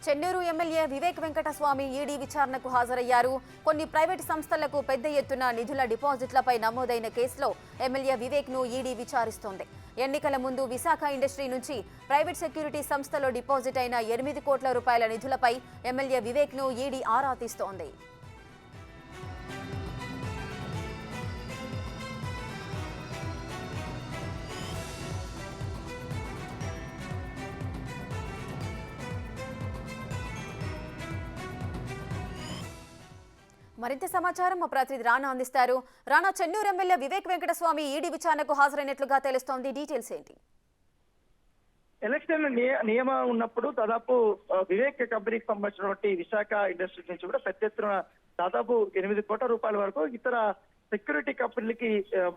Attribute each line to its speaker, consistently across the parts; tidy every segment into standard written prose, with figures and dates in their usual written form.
Speaker 1: Chennur MLA Vivek Venkataswamy ED విచారణకు హాజరయ్యారు. కొన్ని ప్రైవేట్ సంస్థలకు పెద్ద ఎత్తున నిధుల డిపాజిట్లపై నమోదైన కేసులో ఎమ్మెల్యే వివేక్ ను ఈడీ విచారిస్తోంది. ఎన్నికల ముందు విశాఖ ఇండస్ట్రీ నుంచి ప్రైవేట్ సెక్యూరిటీ సంస్థలో డిపాజిట్ అయిన 8 కోట్ల రూపాయల నిధులపై ఎమ్మెల్యే వివేక్ ను ఈడీ ఆరా తీస్తోంది. మరింత సమాచారం మా ప్రతినిధి రాణా అందిస్తారు. రాణా, చెన్నూరు ఎమ్మెల్యే వివేక్ వెంకటస్వామి ఈడీ విచారణకు హాజరైనట్లుగా తెలుస్తోంది. డీటెయిల్స్ ఏంటి?
Speaker 2: ఎలక్షన్ నియమం ఉన్నప్పుడు దాదాపు వివేక్ కంపెనీకి సంబంధించినటువంటి విశాఖ ఇండస్ట్రీస్ నుంచి కూడా పెద్ద ఎత్తున దాదాపు 8 కోట్ల రూపాయల వరకు ఇతర సెక్యూరిటీ కంపెనీలకి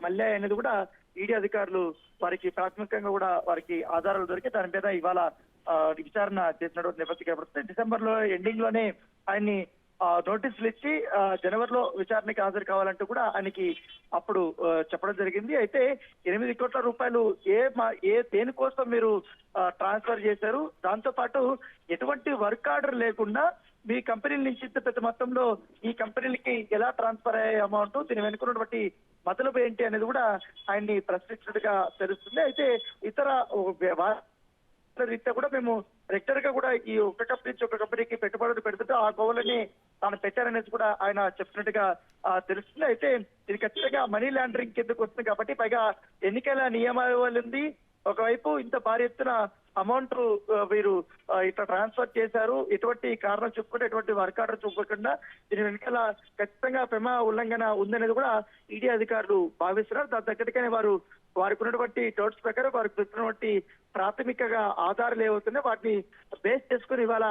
Speaker 2: మళ్ళీ అనేది కూడా ఈడీ అధికారులు వారికి ప్రాథమికంగా కూడా వారికి ఆధారాలు దొరికి దాని మీద ఇవాళ విచారణ చేసినటువంటి నేపథ్యం కనబడుతుంది. డిసెంబర్ లో ఎండింగ్ లోనే ఆయన్ని నోటీసులు ఇచ్చి జనవరిలో విచారణకి హాజరు కావాలంటూ కూడా ఆయనకి అప్పుడు చెప్పడం జరిగింది. అయితే 8 కోట్ల రూపాయలు దేనికోసం మీరు ట్రాన్స్ఫర్ చేశారు, దాంతో పాటు ఎటువంటి వర్క్ ఆర్డర్ లేకుండా మీ కంపెనీల నుంచి ఇంత పెద్ద మొత్తంలో ఈ కంపెనీలకి ఎలా ట్రాన్స్ఫర్ అయ్యే అమౌంట్, దీని వెనుకున్నటువంటి మతలబు ఏంటి అనేది కూడా ఆయన్ని ప్రశ్నించినట్టుగా తెలుస్తుంది. అయితే ఇతర రీత్యా కూడా మేము రెగ్యులర్ గా కూడా ఈ ఒక కంపెనీ నుంచి ఒక కంపెనీకి పెట్టుబడులు పెడుతుంటే ఆ గోవులని తాను పెట్టారనేది కూడా ఆయన చెప్పినట్టుగా తెలుస్తుంది. అయితే ఇది ఖచ్చితంగా మనీ లాండరింగ్ కిందకు వస్తుంది కాబట్టి, పైగా ఎన్నికల నియమావళి ఉంది. ఒకవైపు ఇంత భారీ ఎత్తున అమౌంట్ వీరు ఇట్లా ట్రాన్స్ఫర్ చేశారు, ఎటువంటి కారణం చెప్పుకుంటే ఎటువంటి వర్క్ ఆర్డర్ చూపకుండా దీని వెనకాల ఖచ్చితంగా పెమా ఉల్లంఘన ఉందనేది కూడా ఈడీ అధికారులు భావిస్తున్నారు. దాని తగ్గట్టుగానే వారికి ఉన్నటువంటి డౌట్స్ ప్రకారం వారికి పెట్టినటువంటి ప్రాథమికంగా ఆధారాలు ఏవవుతున్నాయో వాటిని బేస్ చేసుకుని ఇవాళ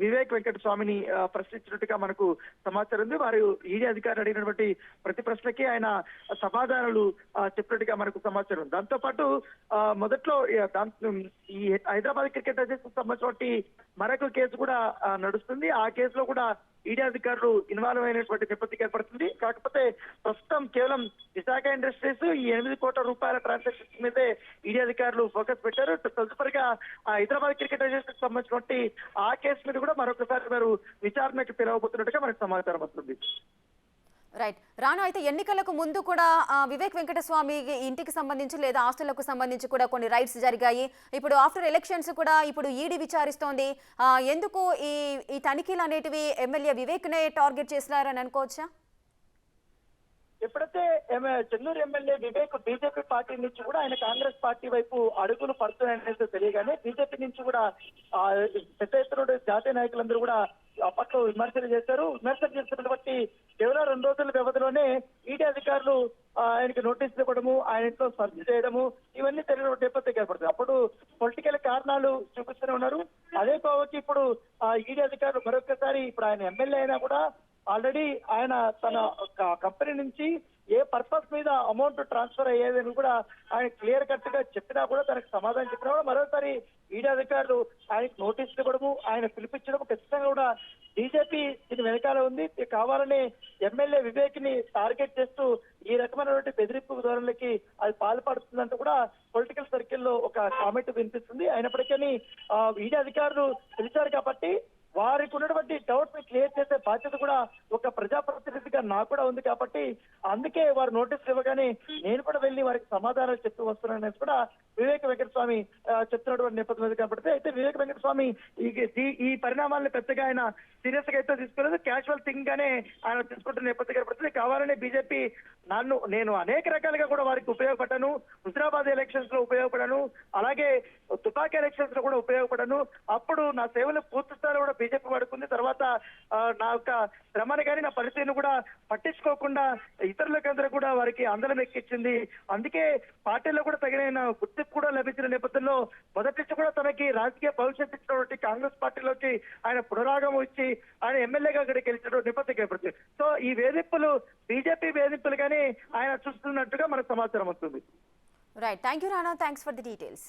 Speaker 2: వివేక్ వెంకటస్వామిని ప్రశ్నించినట్టుగా మనకు సమాచారం ఉంది. వారు ఈడీ అధికారులు అడిగినటువంటి ప్రతి ప్రశ్నకి ఆయన సమాధానాలు చెప్పినట్టుగా మనకు సమాచారం ఉంది. దాంతో పాటు మొదట్లో ఈ హైదరాబాద్ క్రికెట్ అసోసియేషన్ సంబంధించినటువంటి మరొక కేసు కూడా నడుస్తుంది. ఆ కేసులో కూడా ఈడీ అధికారులు ఇన్వాల్వ్ అయినటువంటి నేపథ్యం ఏర్పడుతుంది. కాకపోతే ప్రస్తుతం కేవలం విశాఖ ఇండస్ట్రీస్ ఈ 8 కోట్ల రూపాయల ట్రాన్సాక్షన్స్ మీదే ఈడీ అధికారులు ఫోకస్ పెట్టారు. తదుపరిగా హైదరాబాద్ క్రికెట్ అసోసియేషన్ సంబంధించినటువంటి ఆ కేసు మీద కూడా మరొకసారి వారు విచారణకు పిలవబోతున్నట్టుగా మనకు సమాచారం వస్తుంది.
Speaker 1: రైట్ రాను, అయితే ఎన్నికలకు ముందు కూడా వివేక్ వెంకటస్వామి ఇంటికి సంబంధించి లేదా ఆస్తులకు సంబంధించి కూడా కొన్ని రైట్స్ జరిగాయి. ఇప్పుడు ఆఫ్టర్ ఎలక్షన్స్ కూడా ఇప్పుడు ఈడీ విచారిస్తోంది. ఎందుకు ఈ తనిఖీలు అనేటివి ఎమ్మెల్యే వివేక్ నే టార్గెట్ చేస్తున్నారని అనుకోవచ్చా?
Speaker 2: ఎప్పుడైతే Chennur MLA Vivek BJP party నుంచి కూడా ఆయన కాంగ్రెస్ పార్టీ వైపు అడుగులు పడుతున్నాయనేది తెలియగానే బీజేపీ నుంచి కూడా పెద్ద ఎత్తున జాతీయ నాయకులందరూ కూడా అప్పట్లో విమర్శలు చేశారు. విమర్శలు చేస్తున్నటువంటి కేవలం 2 రోజుల వ్యవధిలోనే ఈడీ అధికారులు ఆయనకి నోటీసులు ఇవ్వడము, ఆయన ఇంట్లో సర్చ్ చేయడము, ఇవన్నీ తెలియని నేపథ్యం ఏర్పడుతుంది. అప్పుడు పొలిటికల్ కారణాలు చూపిస్తూనే ఉన్నారు. అదే కోవకి ఇప్పుడు ఈడీ అధికారులు మరొకసారి ఇప్పుడు ఆయన ఎమ్మెల్యే అయినా కూడా ఆల్రెడీ ఆయన తన కంపెనీ నుంచి ఏ పర్పస్ మీద అమౌంట్ ట్రాన్స్ఫర్ అయ్యేదని కూడా ఆయన క్లియర్ కట్ గా చెప్పినా కూడా తనకు సమాధానం చెప్పినా కూడా మరోసారి ఈడీ అధికారులు ఆయనకు నోటీసులు ఇవ్వడము, ఆయన పిలిపించడం ఖచ్చితంగా కూడా బీజేపీ దీని వెనకాల ఉంది. కావాలని ఎమ్మెల్యే వివేక్ ని టార్గెట్ చేస్తూ ఈ రకమైనటువంటి బెదిరింపు ధోరణులకి అది పాల్పడుతుందంటూ కూడా పొలిటికల్ సర్కిల్లో ఒక కామెంట్ వినిపిస్తుంది. అయినప్పటికీ ఈడీ అధికారులు పిలిచారు కాబట్టి వారికి ఉన్నటువంటి డౌట్స్ ని క్లియర్ చేసే బాధ్యత కూడా ఒక ప్రజాప్రతినిధిగా నాకు కూడా ఉంది కాబట్టి అందుకే వారు నోటీసులు ఇవ్వగానే నేను కూడా వెళ్లి వారికి సమాధానాలు చెప్తూ వస్తున్నాననేది కూడా వివేక్ వెంకటస్వామి చెప్తున్నటువంటి నేపథ్యం కనపడితే, అయితే వివేక్ వెంకటస్వామి ఈ పరిణామాలను పెద్దగా ఆయన సీరియస్ గా అయితే తీసుకోలేదు. క్యాజువల్ థింగ్ గానే ఆయన తీసుకుంటున్న నేపథ్యం కనపడుతుంది. కావాలనే బీజేపీ నేను అనేక రకాలుగా కూడా వారికి ఉపయోగపడ్డాను, హుజరాబాద్ ఎలక్షన్స్ లో ఉపయోగపడాను, అలాగే తుపాకీ ఎలక్షన్స్ లో కూడా ఉపయోగపడాను, అప్పుడు నా సేవలు పూర్తి స్థాయిలో కూడా బీజేపీ పడుకుంది. తర్వాత నా యొక్క శ్రమని కానీ నా పరిస్థితిని కూడా పట్టించుకోకుండా ఇతరులకందరూ కూడా వారికి అందరం ఎక్కించింది. అందుకే పార్టీలో కూడా తగిన గుర్తింపు కూడా లభించిన నేపథ్యంలో మొదటి నుంచి కూడా తనకి రాజకీయ భవిష్యత్తు ఇచ్చినటువంటి కాంగ్రెస్ పార్టీలోకి ఆయన పునరాగమం ఇచ్చి ఆయన ఎమ్మెల్యేగా అక్కడికి గెలిచినటువంటి నేపథ్యం ఏర్పడుతుంది. సో ఈ వేధింపులు బీజేపీ వేధింపులుగానే ఆయన చూస్తున్నట్టుగా మనకు సమాచారం వస్తుంది.
Speaker 1: Right, thank you Rana, thanks for the details.